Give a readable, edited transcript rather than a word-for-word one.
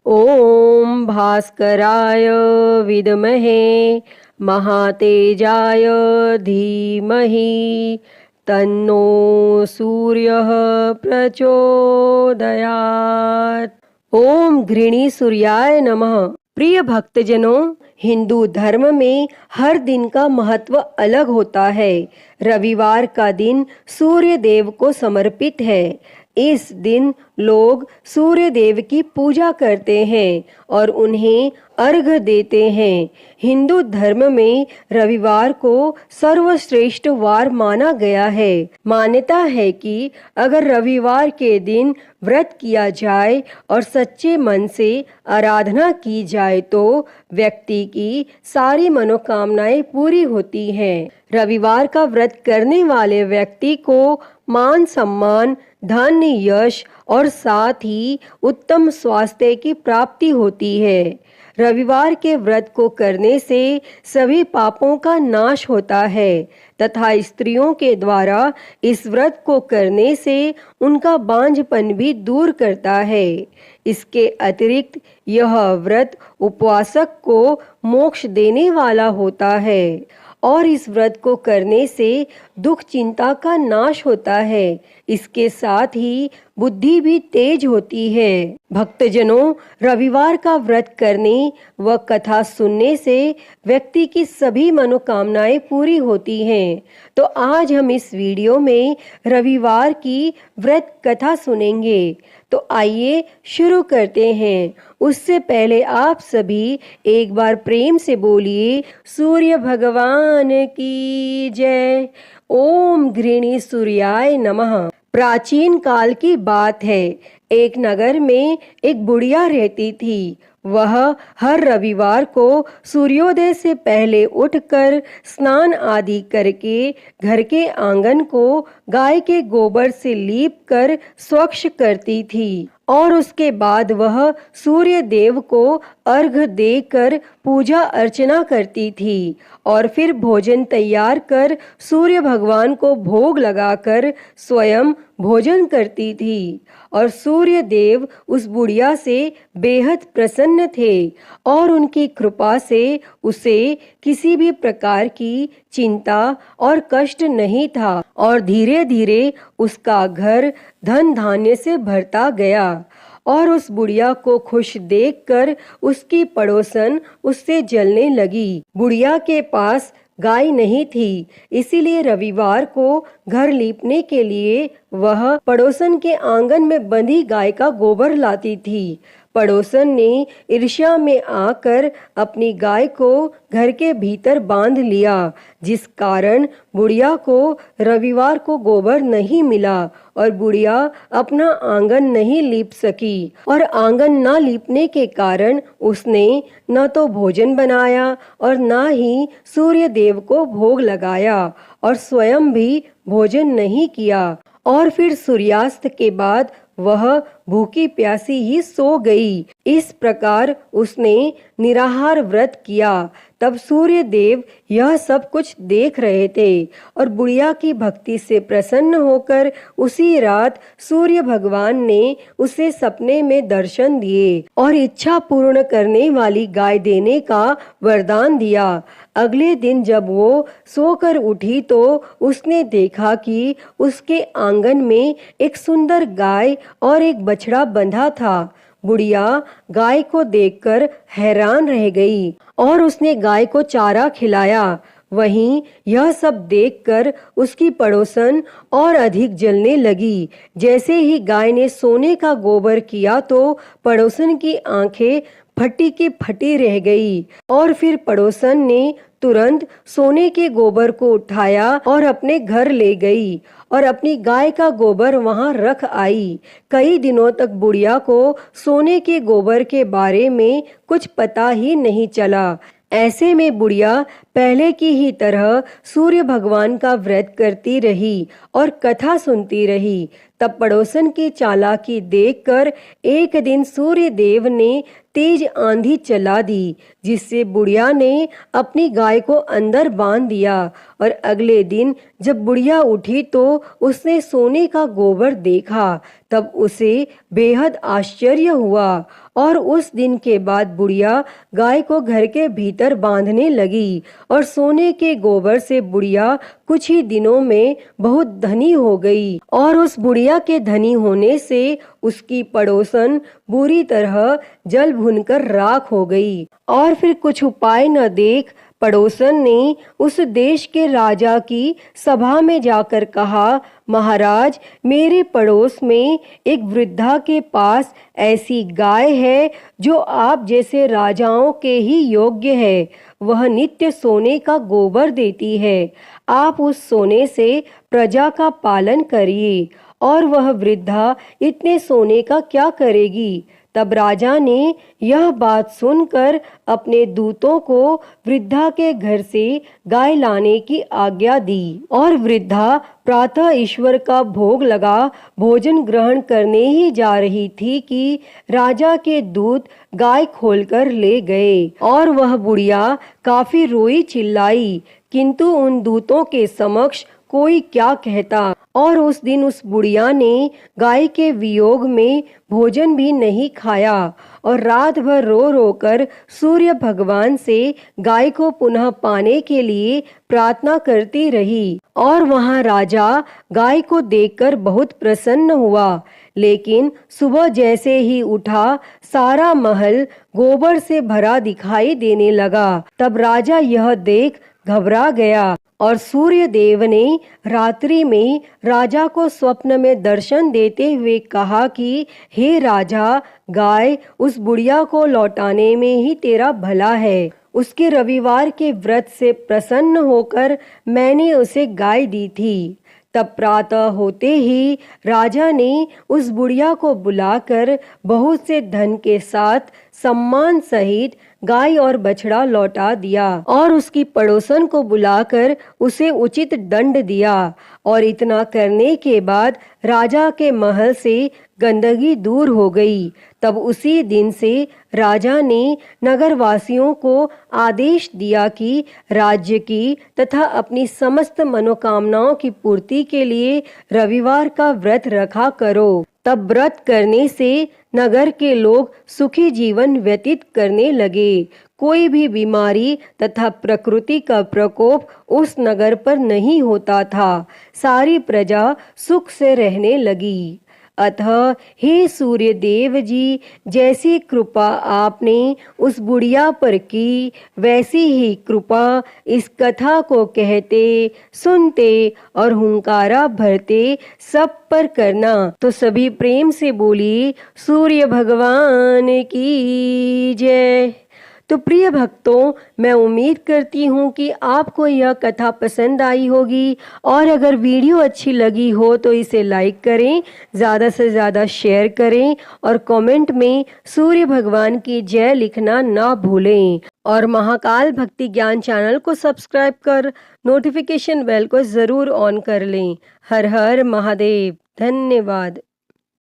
ओम भास्कराय विद्महे महातेजाय धीमहि तन्नो सूर्यः प्रचोदयात्। ओम घृणी सूर्याय नमः। प्रिय भक्तजनों, हिंदू धर्म में हर दिन का महत्व अलग होता है। रविवार का दिन सूर्य देव को समर्पित है। इस दिन लोग सूर्य देव की पूजा करते हैं और उन्हें अर्घ्य देते हैं। हिंदू धर्म में रविवार को सर्वश्रेष्ठ वार माना गया है। मान्यता है कि अगर रविवार के दिन व्रत किया जाए और सच्चे मन से आराधना की जाए तो व्यक्ति की सारी मनोकामनाएं पूरी होती हैं। रविवार का व्रत करने वाले व्यक्ति को मान सम्मान, धन, यश और साथ ही उत्तम स्वास्थ्य की प्राप्ति होती है। रविवार के व्रत को करने से सभी पापों का नाश होता है तथा स्त्रियों के द्वारा इस व्रत को करने से उनका बांझपन भी दूर करता है। इसके अतिरिक्त यह व्रत उपवासक को मोक्ष देने वाला होता है और इस व्रत को करने से दुख चिंता का नाश होता है। इसके साथ ही बुद्धि भी तेज होती है। भक्तजनों, रविवार का व्रत करने व कथा सुनने से व्यक्ति की सभी मनोकामनाएं पूरी होती हैं। तो आज हम इस वीडियो में रविवार की व्रत कथा सुनेंगे। तो आइए शुरू करते हैं। उससे पहले आप सभी एक बार प्रेम से बोलिए, सूर्य भगवान की जय। ओम घृणी सूर्याय नमः। प्राचीन काल की बात है। एक नगर में एक बुढ़िया रहती थी। वह हर रविवार को सूर्योदय से पहले उठकर स्नान आदि करके घर के आंगन को गाय के गोबर से लीप कर स्वच्छ करती थी और उसके बाद वह सूर्य देव को अर्घ्य देकर पूजा अर्चना करती थी और फिर भोजन तैयार कर सूर्य भगवान को भोग लगाकर स्वयं भोजन करती थी और सूर्य देव उस बुढ़िया से बेहद प्रसन्न थे और उनकी कृपा से उसे किसी भी प्रकार की चिंता और कष्ट नहीं था और धीरे धीरे उसका घर धन धान्य से भरता गया। और उस बुढ़िया को खुश देखकर उसकी पड़ोसन उससे जलने लगी। बुढ़िया के पास गाय नहीं थी, इसीलिए रविवार को घर लीपने के लिए वह पड़ोसन के आंगन में बंधी गाय का गोबर लाती थी। पड़ोसन ने ईर्ष्या में आकर अपनी गाय को घर के भीतर बांध लिया, जिस कारण बुढ़िया को रविवार को गोबर नहीं मिला और बुढ़िया अपना आंगन नहीं लीप सकी। और आंगन न लीपने के कारण उसने न तो भोजन बनाया और न ही सूर्य देव को भोग लगाया और स्वयं भी भोजन नहीं किया। और फिर सूर्यास्त के बाद वह भूखी प्यासी ही सो गई। इस प्रकार उसने निराहार व्रत किया। तब सूर्य देव यह सब कुछ देख रहे थे और बुढ़िया की भक्ति से प्रसन्न होकर उसी रात सूर्य भगवान ने उसे सपने में दर्शन दिए और इच्छा पूर्ण करने वाली गाय देने का वरदान दिया। अगले दिन जब वो सोकर उठी तो उसने देखा कि उसके आंगन में एक सुंदर गाय और एक बछड़ा बंधा था। बुढ़िया गाय को देखकर हैरान रह गई और उसने गाय को चारा खिलाया। वहीं यह सब देखकर उसकी पड़ोसन और अधिक जलने लगी। जैसे ही गाय ने सोने का गोबर किया तो पड़ोसन की आंखें फटी की फटी रह गई और फिर पड़ोसन ने तुरंत सोने के गोबर को उठाया और अपने घर ले गई और अपनी गाय का गोबर वहां रख आई। कई दिनों तक बुढ़िया को सोने के गोबर के बारे में कुछ पता ही नहीं चला। ऐसे में बुढ़िया पहले की ही तरह सूर्य भगवान का व्रत करती रही और कथा सुनती रही। तब पड़ोसन की चालाकी देखकर एक दिन सूर्य देव ने तेज आंधी चला दी, जिससे बुढ़िया ने अपनी गाय को अंदर बांध दिया। और अगले दिन जब बुढ़िया उठी तो उसने सोने का गोबर देखा। तब उसे बेहद आश्चर्य हुआ और उस दिन के बाद बुढ़िया गाय को घर के भीतर बांधने लगी और सोने के गोबर से बुढ़िया कुछ ही दिनों में बहुत धनी हो गई। और उस बुढ़िया के धनी होने से उसकी पड़ोसन बुरी तरह जल भुनकर राख हो गई। और फिर कुछ उपाय न देख पड़ोसन ने उस देश के राजा की सभा में जाकर कहा, महाराज, मेरे पड़ोस में एक वृद्धा के पास ऐसी गाय है जो आप जैसे राजाओं के ही योग्य है। वह नित्य सोने का गोबर देती है। आप उस सोने से प्रजा का पालन करिए। और वह वृद्धा इतने सोने का क्या करेगी? तब राजा ने यह बात सुनकर अपने दूतों को वृद्धा के घर से गाय लाने की आज्ञा दी। और वृद्धा प्रातः ईश्वर का भोग लगा भोजन ग्रहण करने ही जा रही थी कि राजा के दूत गाय खोलकर ले गए। और वह बुढ़िया काफी रोई चिल्लाई, किंतु उन दूतों के समक्ष कोई क्या कहता। और उस दिन उस बुढ़िया ने गाय के वियोग में भोजन भी नहीं खाया और रात भर रो रो कर सूर्य भगवान से गाय को पुनः पाने के लिए प्रार्थना करती रही। और वहां राजा गाय को देखकर बहुत प्रसन्न हुआ। लेकिन सुबह जैसे ही उठा, सारा महल गोबर से भरा दिखाई देने लगा। तब राजा यह देख घबरा गया और सूर्य देव ने रात्रि में राजा को स्वप्न में दर्शन देते हुए कहा कि हे राजा, गाय उस बुढ़िया को लौटाने में ही तेरा भला है। उसके रविवार के व्रत से प्रसन्न होकर मैंने उसे गाय दी थी। तब प्रातः होते ही राजा ने उस बुढ़िया को बुलाकर बहुत से धन के साथ सम्मान सहित गाय और बछड़ा लौटा दिया और उसकी पड़ोसन को बुलाकर उसे उचित दंड दिया। और इतना करने के बाद राजा के महल से गंदगी दूर हो गई। तब उसी दिन से राजा ने नगरवासियों को आदेश दिया कि राज्य की तथा अपनी समस्त मनोकामनाओं की पूर्ति के लिए रविवार का व्रत रखा करो। तब व्रत करने से नगर के लोग सुखी जीवन व्यतीत करने लगे। कोई भी बीमारी तथा प्रकृति का प्रकोप उस नगर पर नहीं होता था। सारी प्रजा सुख से रहने लगी। अतः हे सूर्य देव जी, जैसी कृपा आपने उस बुढ़िया पर की, वैसी ही कृपा इस कथा को कहते, सुनते और हुंकारा भरते सब पर करना। तो सभी प्रेम से बोली सूर्य भगवान की जय। तो प्रिय भक्तों, मैं उम्मीद करती हूँ कि आपको यह कथा पसंद आई होगी और अगर वीडियो अच्छी लगी हो तो इसे लाइक करें, ज़्यादा से ज़्यादा शेयर करें और कमेंट में सूर्य भगवान की जय लिखना ना भूलें। और महाकाल भक्ति ज्ञान चैनल को सब्सक्राइब कर नोटिफिकेशन बेल को ज़रूर ऑन कर लें। हर हर महादेव। धन्यवाद।